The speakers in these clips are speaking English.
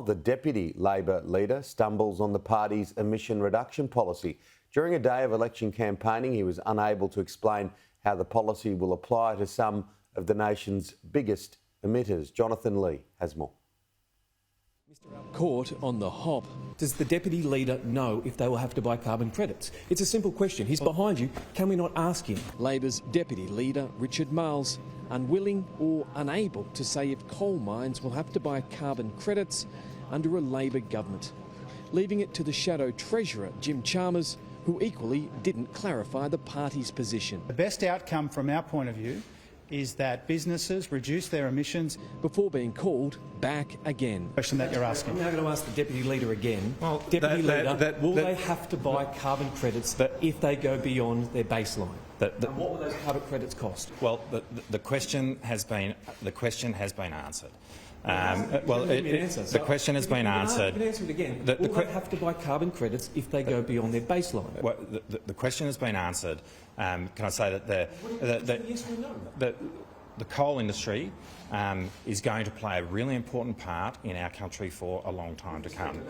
The Deputy Labor leader stumbles on the party's emission reduction policy. During a day of election campaigning, he was unable to explain how the policy will apply to some of the nation's biggest emitters. Jonathan Lee has more. Caught on the hop. Does the Deputy Leader know if they will have to buy carbon credits? It's a simple question. He's behind you. Can we not ask him? Labor's Deputy Leader, Richard Marles, unwilling or unable to say if coal mines will have to buy carbon credits under a Labor government, leaving it to the Shadow Treasurer, Jim Chalmers, who equally didn't clarify the party's position. The best outcome from our point of view is that businesses reduce their emissions. Before being called back again. Question that you're asking. I'm now going to ask the Deputy Leader again. Well, Deputy Leader, will they have to buy carbon credits if they go beyond their baseline? And what will those carbon credits cost? Well, the question has been answered. The question has been answered. But answer it again. Will they have to buy carbon credits if they go beyond their baseline? Well, the question has been answered. Can I say that the coal industry is going to play a really important part in our country for a long time to come.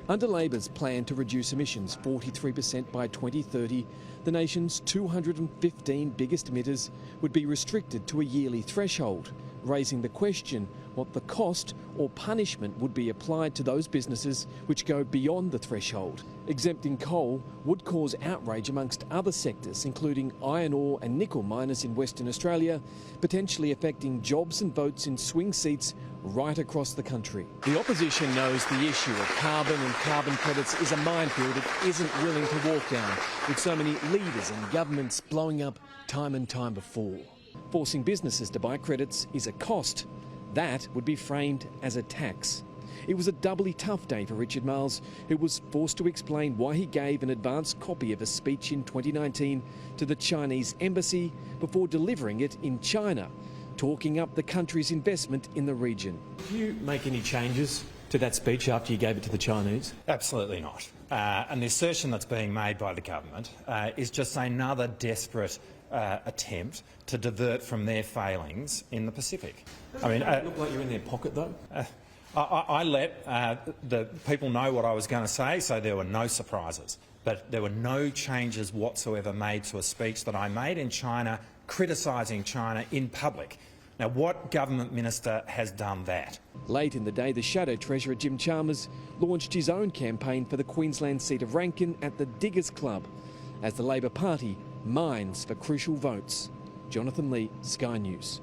Under Labor's plan to reduce emissions 43% by 2030, the nation's 215 biggest emitters would be restricted to a yearly threshold, raising the question what the cost or punishment would be applied to those businesses which go beyond the threshold. Exempting coal would cause outrage amongst other sectors, including iron ore and nickel miners in Western Australia, potentially affecting jobs and votes in swing seats right across the country. The opposition knows the issue of carbon and carbon credits is a minefield it isn't willing to walk down, with so many leaders and governments blowing up time and time before. Forcing businesses to buy credits is a cost. That would be framed as a tax. It was a doubly tough day for Richard Marles, who was forced to explain why he gave an advanced copy of a speech in 2019 to the Chinese embassy before delivering it in China, talking up the country's investment in the region. Did you make any changes to that speech after you gave it to the Chinese? Absolutely not. And the assertion that's being made by the government is just another desperate attempt to divert from their failings in the Pacific. Doesn't it look like you're in their pocket, though? I let the people know what I was going to say, so there were no surprises. But there were no changes whatsoever made to a speech that I made in China, criticising China in public. Now, what government minister has done that? Late in the day, the Shadow Treasurer, Jim Chalmers, launched his own campaign for the Queensland seat of Rankin at the Diggers Club, as the Labor Party mines for crucial votes. Jonathan Lee, Sky News.